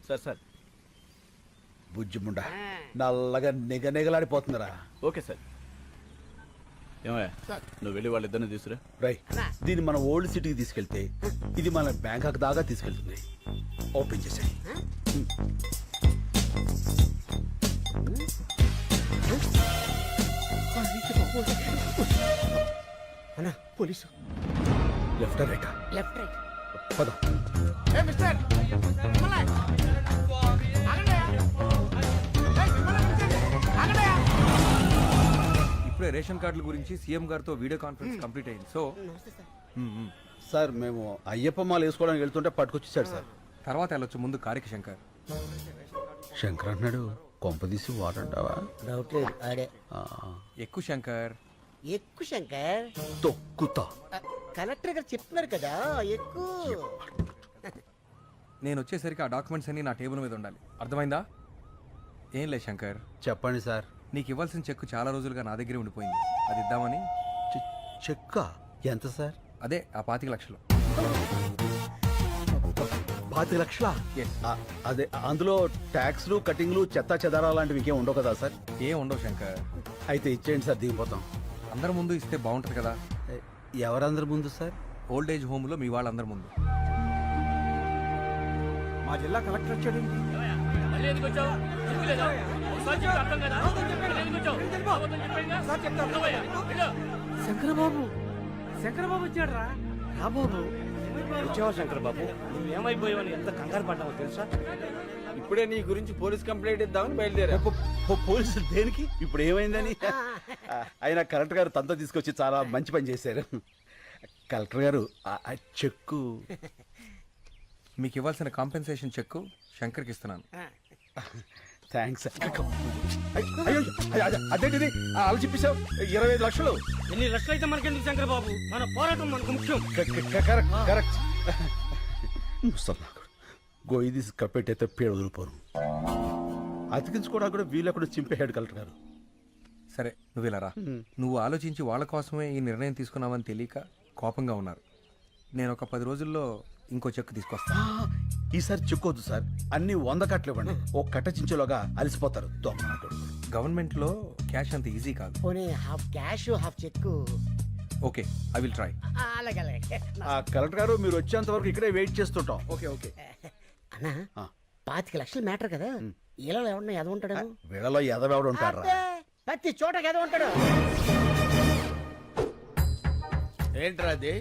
Sir sir. బుజ్జిముండ నల్లగా నిగనిగలాడిపోతుందిరా. Okay sir. ఏమయ్యా నువ్వు వెళ్ళి వాళ్ళిద్దరిని తీసుకురా. రై దీన్ని మన ఓల్డ్ సిటీకి తీసుకెళ్తే ఇది మన బ్యాంకాక్ దాకా తీసుకెళ్తుంది. ఓపెన్ చేసాయి. అన్నా police. Left right? Left right. పద. ఇప్పుడే రేషన్ కార్డుల గురించి సీఎం గారితో వీడియో కాన్ఫరెన్స్ కంప్లీట్ అయింది. సో సార్ మేము అయ్యప్ప మాల వేసుకోవడానికి వెళ్తుంటే పట్టుకొచ్చేసాడు సార్. తర్వాత వెళ్ళొచ్చు, ముందు కారికి శంకర్. శంకర్ అన్నాడు కొంపదీసి వాడంటావా? డౌట్ లేదు ఆడే. ఎక్కువ శంకర్. ఎక్కువ శంకర్. తొక్కుతా. కలెక్టర్ గారు చెప్తున్నారు కదా ఎక్కువ. నేను వచ్చేసరికి ఆ డాక్యుమెంట్స్ అన్ని నా టేబుల్ మీద ఉండాలి, అర్థమైందా? ఏం లేదు శంకర్, చెప్పండి సార్. నీకు ఇవ్వాల్సిన చెక్ చాలా రోజులుగా నా దగ్గరే ఉండిపోయింది, అది ఇద్దామని. చెక్క ఎంత సార్? అదే ఆ 25 లక్షలు. 25 లక్షలా? Yes. అదే అందులో ట్యాక్స్లు కటింగ్లు చెత్త చెదారా లాంటివి ఇంకేం ఉండవు కదా సార్? ఏం ఉండవు శంకర్. అయితే ఇచ్చేయండి సార్, దిగిపోతాం. అందరి ముందు ఇస్తే బాగుంటుంది కదా. ఎవరందరి ముందు సార్? ఓల్డ్ ఏజ్ హోమ్లో మీ వాళ్ళందరి ముందు. మా జిల్లా కలెక్టర్ వచ్చాడు. శంకరబాబు శంకరబాబు వచ్చాడు రా. బాబు వచ్చావా శంకరబాబు? నువ్వేమైపోయావని ఎంత కంగారు పడ్డావో తెలుసా? ఇప్పుడే నీ గురించి పోలీస్ కంప్లైంట్ ఇద్దామని బయలుదేరా. పోలీసులు దేనికి? ఇప్పుడు ఏమైందని? అయినా కలెక్టర్ గారు తనతో తీసుకొచ్చి చాలా మంచి పని చేశారు. కలెక్టర్ గారు ఆ చెక్కు మీకు ఇవ్వాల్సిన కాంపెన్సేషన్ చెక్ శంకర్కి ఇస్తున్నాను. థ్యాంక్స్. అయ్యో అదేంటిది అలా చెప్పేశావు? 25 లక్షలు. ఎన్ని లక్షలు అయితే మనకెందుకు శంకరబాబు, మన పోరాటం మనకు ముఖ్యం. కరెక్ట్. ముసల్లాకుడు గొయ్యి తీసి కప్పెట్టయితే పేరు వదిలిపోరు. అతికించుకోవడానికి కూడా వీళ్ళక్కడ చింపేశాడు కలెక్టర్ గారు. సరే నువ్వు ఇలా రా. నువ్వు ఆలోచించి వాళ్ళ కోసమే ఈ నిర్ణయం తీసుకున్నావని తెలియక కోపంగా ఉన్నారు. నేను ఒక 10 రోజుల్లో ఇంకో చెక్ తీసుకొస్తా. ఈసారి చెక్కొద్దు సార్, అన్ని 100 కట్టలు ఇవ్వండి. ఒక కట్ట చించేలోగా అలసిపోతారు దొంగ. గవర్నమెంట్ లో క్యాష్ అంత ఈజీ కాదు. పోనీ half cash half cheque. Okay, I will try. అలాగే అలాగే. కలెక్టర్ గారు మీరు వచ్చేంత వరకు ఇక్కడే వెయిట్ చేస్తుంటాం. ఓకే. అన్నా 25 లక్షలు మ్యాటర్ కదా, ఇలా ఎవడన్నా ఎద ఉంటాడు? వీళ్ళలో ఎదవెవడు ఉంటారా? ప్రతి చోట ఎద ఉంటాడు. ఏంట్రా అది?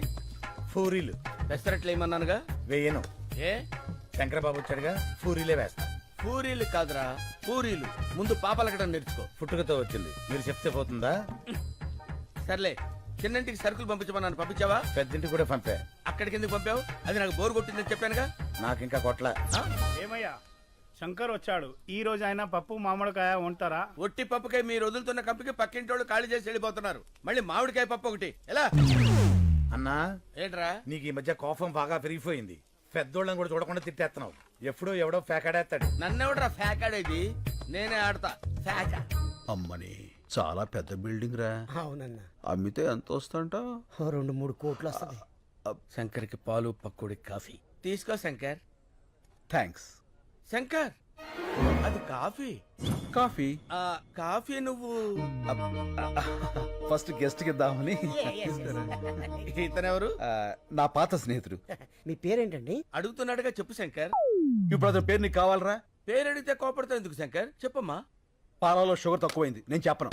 పూరీలు పెసరట్లు ఏమన్నానుగా? వేయను. ఏ శంకరబాబు వచ్చాడుగా, పూరీలే వేస్తా. పూరీలు కాదురా పూరీలు. ముందు పాపలకడం నేర్చుకో. పుట్టుకతో వచ్చింది, మీరు చెప్తే పోతుందా? సర్లే, చిన్నంటికి సరుకులు పంపించమన్నాను, పంపించావా? పెద్దింటికి కూడా పంపా. అక్కడికి ఎందుకు పంపావు? అది నాకు బోరు కొట్టిందని చెప్పానుగా. నాకు ఇంకా కొట్ల. ఏమయ్యా శంకర్ వచ్చాడు, ఈ రోజు ఆయన పప్పు మామిడికాయ ఉంటారా? ఒట్టి పప్పుకాయ మీరు వదులుతున్న కంపికి పక్కింటి వాళ్ళు ఖాళీ చేసి వెళ్ళిపోతున్నారు. మళ్ళీ మామిడికాయ పప్పు ఒకటి ఎలా? అన్నా ఏంట్రా నీకు ఈ మధ్య కోపం బాగా పెరిగిపోయింది. పెద్దోళ్ళని కూడా చూడకుండా తిట్టేస్తున్నావు. ఎప్పుడో ఎవడో ఫేకాడేస్తాడు. నన్నెవడరా ఫ్యాకాడేది? నేనే ఆడతా ఫ్యాకా. అమ్మని చాలా పెద్ద బిల్డింగ్ రా. అవునన్నా. అమ్మితే ఎంత వస్తుంట? 2-3 కోట్లు వస్తుంది. శంకర్కి పాలు పక్కుడి కాఫీ తీసుకో శంకర్. థ్యాంక్స్. శంకర్ అది కాఫీ. కాఫీ? కాఫీ నువ్వు ఫస్ట్ గెస్ట్ కి ఇద్దామని. ఇతనెవరు? నా పాత స్నేహితుడు. మీ పేరేంటండి? అడుగుతున్నాడుగా చెప్పు శంకర్. ఇప్పుడు అతని పేరు నీకు కావాలరా? పేరు అడిగితే కోపడతావు ఎందుకు శంకర్? చెప్పమ్మా. పాలలో షుగర్ తక్కువైంది, నేను చెప్పను.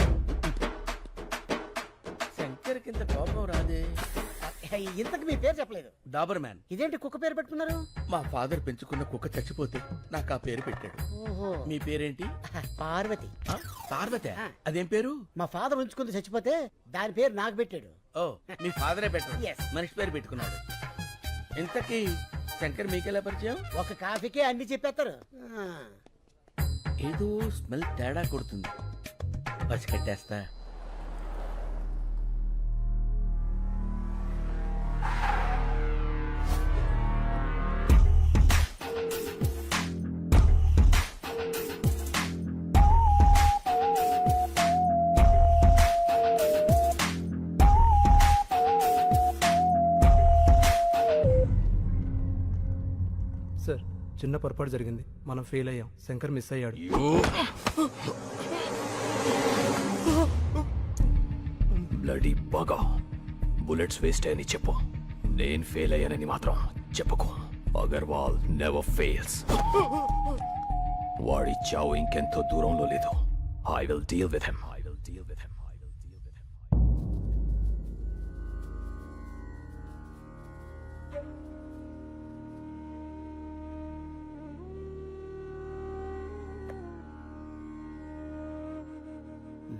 శంకర్ కింద కోపం రాదే. ఇంతకు మీ పేరు చెప్పలేదు. డాబర్ మ్యాన్. ఇదేంటి కుక్క పేరు పెట్టుకున్నారు? మా ఫాదర్ పెంచుకున్న కుక్క చచ్చిపోతే నాకు ఆ పేరు పెట్టాడు. ఓహో. మీ పేరేంటి? పార్వతి. పార్వతి? అదేం పేరు? మా ఫాదర్ ఉంచుకుంది చచ్చిపోతే దాని పేరు నాకు పెట్టాడు. ఓ మీ ఫాదరే పెట్టాడు. Yes. మనిషి పేరు పెట్టుకున్నాడు. ఇంతకీ శంకర్ మీకెలా పరిచయం? ఒక కాఫీకే అన్ని చెప్పేస్తారు. ఏదో స్మెల్ తేడా కొడుతుంది, పసికట్టేస్తా. చిన్న పొరపాటు జరిగింది, మనం ఫెయిల్ అయ్యాం. శంకర్ మిస్ అయ్యాడు. బ్లడీ బాగా బుల్లెట్స్ వేస్ట్ అని చెప్పు. నేను ఫెయిల్ అయ్యానని మాత్రం చెప్పకు. Agarwal never fails. వాడి చావు ఇంకెంతో దూరంలో లేదు. I will deal with him.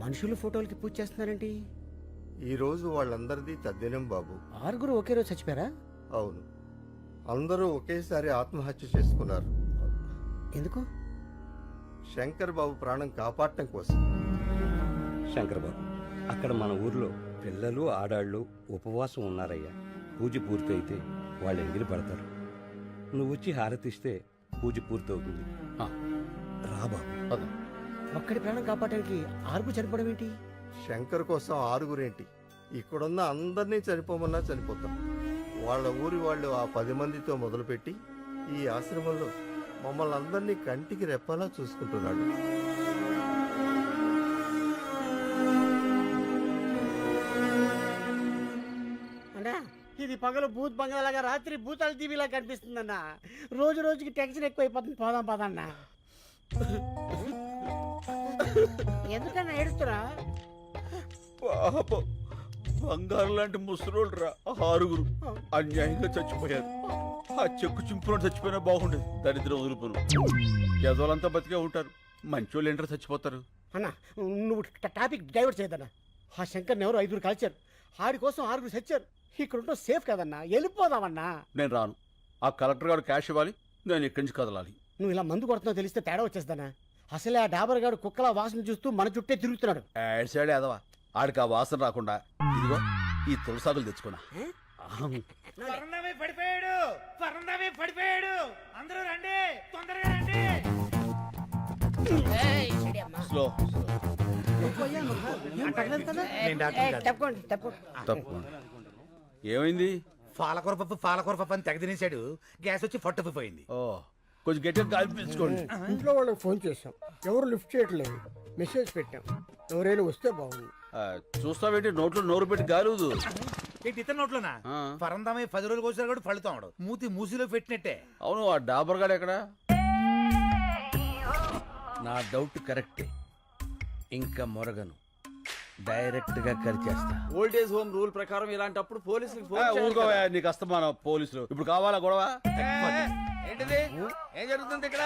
మనుషులు ఫోటోలకి పూజ చేస్తున్నారేంటి? ఈ రోజు వాళ్ళందరిది తద్దినం బాబు. 6 ఒకే రోజు చచ్చిపోయారా? అవును, అందరూ ఒకేసారి ఆత్మహత్య చేసుకున్నారు. ఎందుకు? శంకర్ బాబు ప్రాణం కాపాడటం కోసం. శంకర్ బాబు, అక్కడ మన ఊర్లో పిల్లలు ఆడాళ్ళు ఉపవాసం ఉన్నారయ్యా. పూజ పూర్తయితే వాళ్ళు ఎంగిలి పడతారు. నువ్వు వచ్చి హారతిస్తే పూజ పూర్తవుతుంది. రా బాబు. ఒక్కడి ప్రాణం కాపాడడానికి 6 చనిపోవడం ఏంటి? శంకర్ కోసం 6 ఇక్కడున్న అందరినీ చనిపోమన్నా చనిపోతాం. వాళ్ళ ఊరి వాళ్ళు ఆ 10 మందితో మొదలుపెట్టి ఈ ఆశ్రమంలో మమ్మల్ని అందరినీ కంటికి రెప్పలా చూసుకుంటున్నాడు. అన్నా, ఇది పగలు భూత్ బంగాలాగా, రాత్రి భూతాల టీవీలా కనిపిస్తుందన్నా. రోజు రోజుకి టెన్షన్ ఎక్కువైపోతుంది. పోదాం పదన్నా. ఎందుకన్నా ఏడుస్తురా? పాపం బంగారు లాంటి ముసలోళ్ళు రా 6 అన్యాయంగా చచ్చిపోయారు. ఆ చెక్కు చింపులో చచ్చిపోయినా బాగుండేది. దరిద్రం వదులుపును. యజోలంతా బతికే ఉంటారు, మంచోళ్ళు ఏంటో చచ్చిపోతారు. అన్నా, నువ్వు టాపిక్ డైవర్ట్ చేయదన్నా. ఆ శంకర్ని ఎవరు 5 కాల్చారు. ఆడి కోసం 6 చచ్చారు. ఇక్కడ ఉంటే సేఫ్ కదన్నా, వెళ్ళిపోదామన్నా. నేను రాను. ఆ కలెక్టర్ గారు క్యాష్ ఇవ్వాలి, నేను ఇక్కడి నుంచి కదలాలి. నువ్వు ఇలా మందు కొడుతున్నావు తెలిస్తే తేడా వచ్చేస్తానా? అసలే ఆ డాబర్ గాడు కుక్కల వాసన చూస్తూ మన చుట్టే తిరుగుతున్నాడు. యాడ్ సైడ్ ఎదవా. ఆడికి ఆ వాసన రాకుండా ఇదిగో ఈ తులసాకులు తెచ్చుకున్నా. పడిపోయాడు. అందరూ రండి, తొందరగా రండి. స్లో తప్పకుండా. ఏమైంది? పాలకూర పప్పు అని తెగ తినేశాడు. గ్యాస్ వచ్చి పట్టుకుపోయింది. ఓ, కొంచెం గట్టిగా గాలి పీల్చుకోండి. ఇంట్లో వాళ్ళకి ఫోన్ చేశాం, ఎవరు లిఫ్ట్ చేయట్లేదు. మెసేజ్ పెట్టాం, ఎవరైనా వస్తే బాగుంది. చూస్తావేంటి? నోట్లో నోరు పెట్టి గాలుదు. ఏంటి ఇతర నోట్లోనా? పరందామే 10 రోజులు కోసారు కూడా పళ్ళుతాడు. మూతి మూసిలో పెట్టినట్టే. అవును, ఆ డాబర్ గాడు ఎక్కడ? నా డౌట్ కరెక్టే. ఇంకా మొరగను, డైరెక్ట్ గా కరిచేస్తా. ఓల్డేజ్ హోమ్ రూల్ ప్రకారం ఇలాంటప్పుడు పోలీసులకు ఫోన్ చేయాలి ఊరుకోవా, కదా. నీకు అస్తమానం పోలీసులు. ఇప్పుడు కావాలా గొడవ? ఏంటిది? ఏం జరుగుతుంది ఇక్కడ?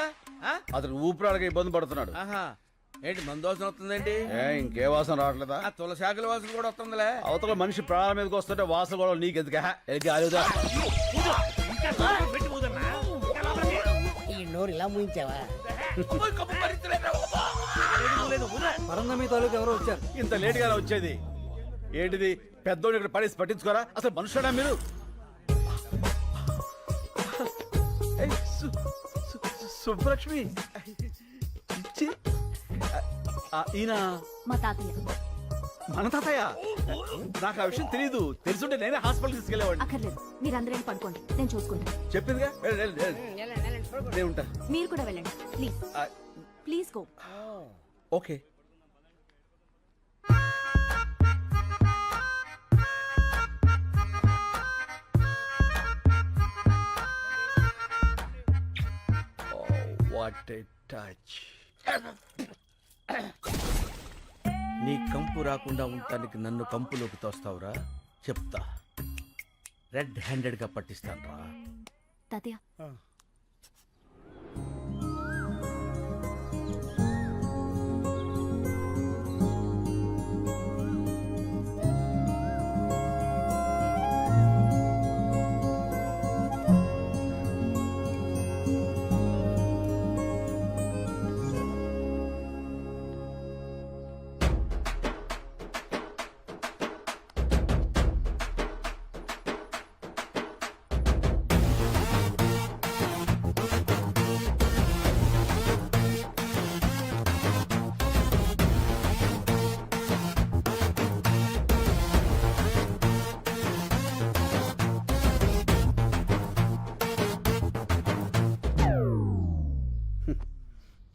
అతను ఊపిరాడక ఇబ్బంది పడుతున్నాడు. ఆహా, ఏంటి మందోసన వస్తుందేంటి? ఇంకే వాసన రావట్లేదా? ఆ తులసాకుల వాసన కూడా వస్తుందిలే. అవతల మనిషి ప్రాణాల మీదకి వస్తుంటే వాసన గొడవ నీకెందుకా? గాలిదా? ఈ నోరు ఇలా ముయించావా? పరందమి తాలూకు ఎవరో వచ్చారు. ఇంత లేట్ గా వచ్చేది ఏంటిది? పెద్దోడు ఇక్కడ పడేసి పట్టించుకోరా? అసలు మనుషుడా మీరు? ఏయ్, సుబ్బలక్ష్మి, ఛీ. ఈయన మా తాతయ్య. మన తాతయ్య? నాకు ఆ విషయం తెలీదు. తెలుసుంటే నేనే హాస్పిటల్ తీసుకెళ్లేవాడిని. అక్కర్లేదు, మీరందరూ పడుకోండి, నేను చూసుకుంటాను. చెప్పిందిగా, నేను ఉంటా. మీరు కూడా వెళ్ళండి please. Please go. Okay. What a touch. నీ కంపు రాకుండా ఉండటానికి నన్ను కంపులోకి తోస్తావురా? చెప్తా, రెడ్ హ్యాండెడ్ గా పట్టిస్తాను రా. తాతయ్య,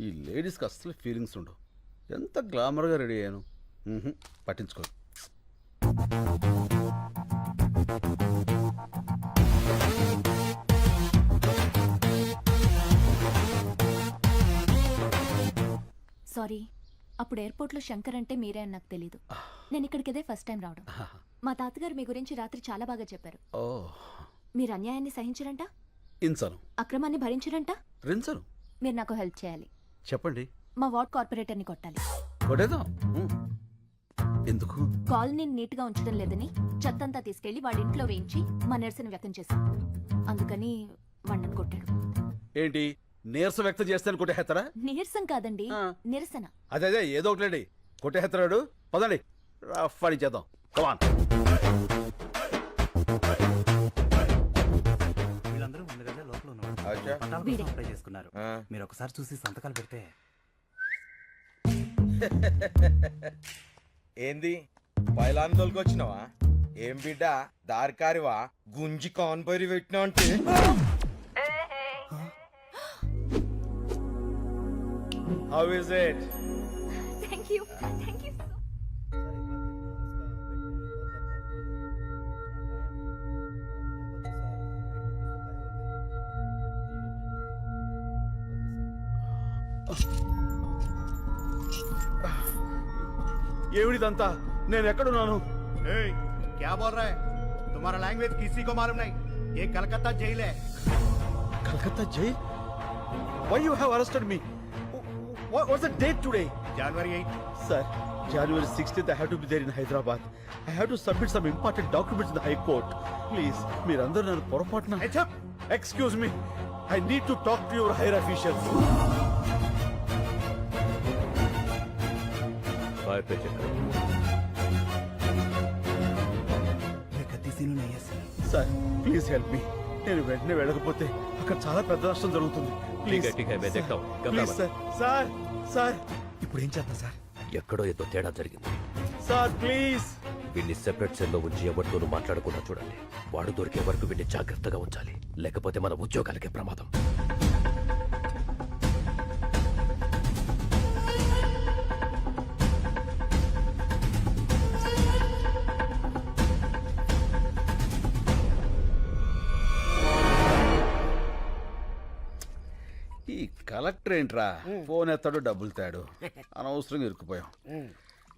ఈ లేడీస్కి అస్సలు ఫీలింగ్స్ ఉండవు. ఎంత గ్లామర్గా రెడీ అయ్యాను. పట్టించుకో. సారీ, అప్పుడు ఎయిర్పోర్ట్లో శంకర్ అంటే మీరే అని నాకు తెలీదు. నేను ఇక్కడికి ఇదే ఫస్ట్ టైం రావడం. మా తాతగారు మీ గురించి రాత్రి చాలా బాగా చెప్పారు. ఓ, మీరు అన్యాయాన్ని సహించరంట, ఇన్సను అక్రమాన్ని భరించరంట. రిన్సను. మీరు నాకు హెల్ప్ చేయాలి. చెప్పండి. మా వార్డ్ కార్పొరేటర్ని కొట్టాలి. కొట్టేద్దాం. ఎందుకు? కాలనీని నీట్ గా ఉంచడం లేదని చెత్తంతా తీసుకెళ్లి వాడి ఇంట్లో వేయించి మా నిరసన వ్యక్తం చేశాం. అందుకని వాడిని కొట్టాడు. ఏంటి నీరసం వ్యక్తం చేస్తాను కొట్టేస్తారా? నీరసం కాదండి, నిరసన. అదే ఏదో ఒకటి కొట్టేస్తున్నాడు. పదండి రఫ్ చేద్దాం. కమాన్. వీళ్ళందరూ ముందుగానే లోపల అచ్చా. పట్టాల వీడే. కోసం అప్లై చేసుకున్నారు. మీరు ఒకసారి చూసి సంతకాలు పెడితే. ఏంది పైలాన్ తోలుకొచ్చినావా? ఏం బిడ్డ దారికారివా? గుంజి కాన్పరి పెట్టినా అంటే how is it? Thank you, thank you. ఏమిడిదంతా? నేను ఎక్కడున్నాను? क्या बोल रहा है? तुम्हारा लैंग्वेज किसी को मालूम नहीं. ये कलकत्ता जेल है. Calcutta jail? Why you have arrested me? What's the date today? January 8. Sir, January 16th I have to be there in Hyderabad. I have to submit some important documents in the High Court. Please, మీరందరూ నన్ను పొరపాటున. Excuse me. I need to talk to your higher officials. Sir, please help me. నేను వెంటనే వెళ్ళకపోతే అక్కడ చాలా పెద్ద నష్టం జరుగుతుంది. Please please sir. Sir sir ఇప్పుడు ఏం చేద్దాం సార్? ఎక్కడో ఏదో తేడా జరిగింది సార్, ప్లీజ్. వీడిని సెపరేట్ సెల్లో ఉంచి ఎవరితోనూ మాట్లాడకుండా చూడండి. వాడు దొరికే వరకు వీడిని జాగ్రత్తగా ఉంచాలి, లేకపోతే మన ఉద్యోగాలకే ప్రమాదం. ఈ కలెక్టర్ ఏంట్రా ఫోన్ ఎత్తాడు, డబ్బులు తాడు. అనవసరంగా ఇరుక్కుపోయాం.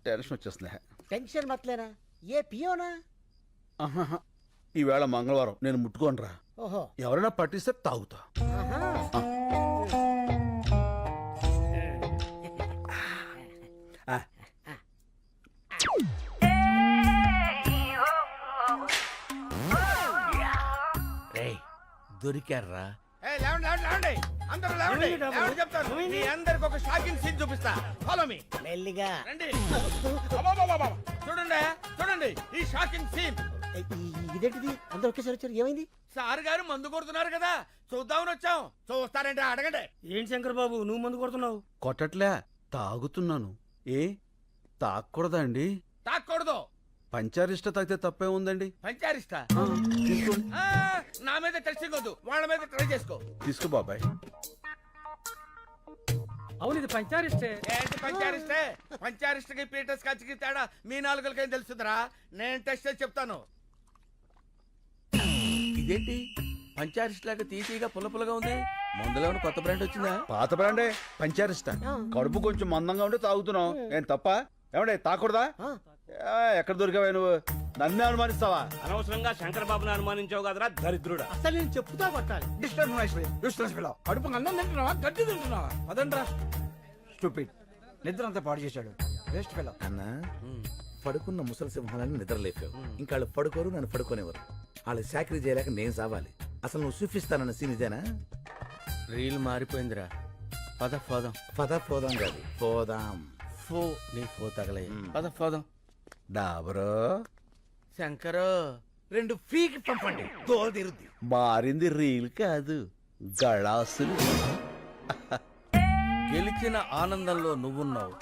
టెన్షన్ వచ్చేస్తుంది. టెన్షన్ మతలేనా? ఏ పియోనా? ఆహాహా. ఈవేళ మంగళవారం, నేను ముట్టుకోనరా. ఓహో. ఎవరైనా పట్టిస్తే తాగుతా. దొరికారా? అందరూ లేవండి. లేవండి చెప్తాను. మీ అందరికి ఒక షాకింగ్ సీన్ చూపిస్తా. Follow me. మెల్లిగా రండి. అబ్బబ్బబ్బబ్బ. చూడండి చూడండి ఈ షాకింగ్ సీన్. ఇదేంటిది? అందరూ ఒకేసారి వచ్చారు. ఏమైంది? సార్ గారు మందు కొడుతున్నారు కదా, చూద్దామని వచ్చాం. చూస్తారంటే అడగండి. ఏంటి శంకర్ బాబు నువ్వు మందు కొడుతున్నావు? కొట్టట్లే, తాగుతున్నాను. ఏ తాగకూడదా అండి? తాక్కూడదు. పంచారిష్ట తాగితే తప్పే ఉందండి. పంచారిస్తా? తీసుకోండి. నా మీద టెస్టింగ్ వద్దు, వాళ్ళ మీద ట్రై చేసుకో. తీసుకో బాబాయ్. అవును ఇది పంచారిస్టే. ఏంటి పంచారిస్టే? పంచారిస్ట్కి పీటర్ స్కాచ్కి తేడా మీ నాలుగులకేం తెలుస్తుందిరా? నేను టెస్ట్ చేసి చెప్తాను. ఇదేంటి పంచారిస్ట్ లాగా తీసిగా పుల్లపుల్లగా ఉంది? మందులో కొత్త బ్రాండ్ వచ్చిందా? పాత బ్రాండే పంచారిష్ట. కడుపు కొంచెం మందంగా ఉంటే తాగుతున్నావు. ఏం తప్ప? ఏమండే తాకూడదా? ఎక్కడ దొరికావా నువ్వు? నన్నే అనుమానిస్తావా? అనవసరంగా శంకర్ బాబుని అనుమానించావు కదరా దరిద్రుడా. అసలు నేను చెప్తా కొట్టాలి. కడుపు అన్నం తింటున్నావా గడ్డి తింటున్నావా? అదంట్రా స్టూపిడ్. నిద్ర అంతా పాడు చేశాడు. Waste fellow. అన్నా, పడుకున్న ముసలి సింహాలని నిద్రలేపావు. ఇంకా వాళ్ళు పడుకోరు, నన్ను పడుకోనేవారు. వాళ్ళు చాకరీ చేయలేక నేను సావాలి. అసలు నువ్వు చూపిస్తానన్న సీన్ ఇదేనా? రీల్ మారిపోయిందిరా. పద పోదాం. పద పోదాం కాదు, పోదాం. ఫో నీ ఫో తగలయ్య. పద పోదాం. డాబరో శంకరు 2 ఫ్రీకి పంపండి, దోల తీరుద్ది. మారింది రీల్ కాదు, గళాసులు. గెలిచిన ఆనందంలో నువ్వున్నావు,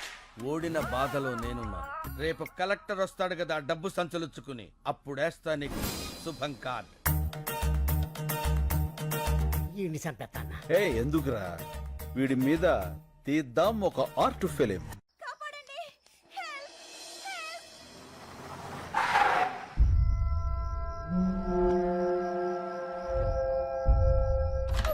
ఓడిన బాధలో నేనున్నాను. రేపు కలెక్టర్ వస్తాడు కదా డబ్బు సంచలుచ్చుకుని, అప్పుడేస్తా నీకు శుభం కార్డ్. ఈ చంపేస్తానా? ఏ ఎందుకురా? వీడి మీద తీద్దాం ఒక ఆర్ట్ ఫిలిం.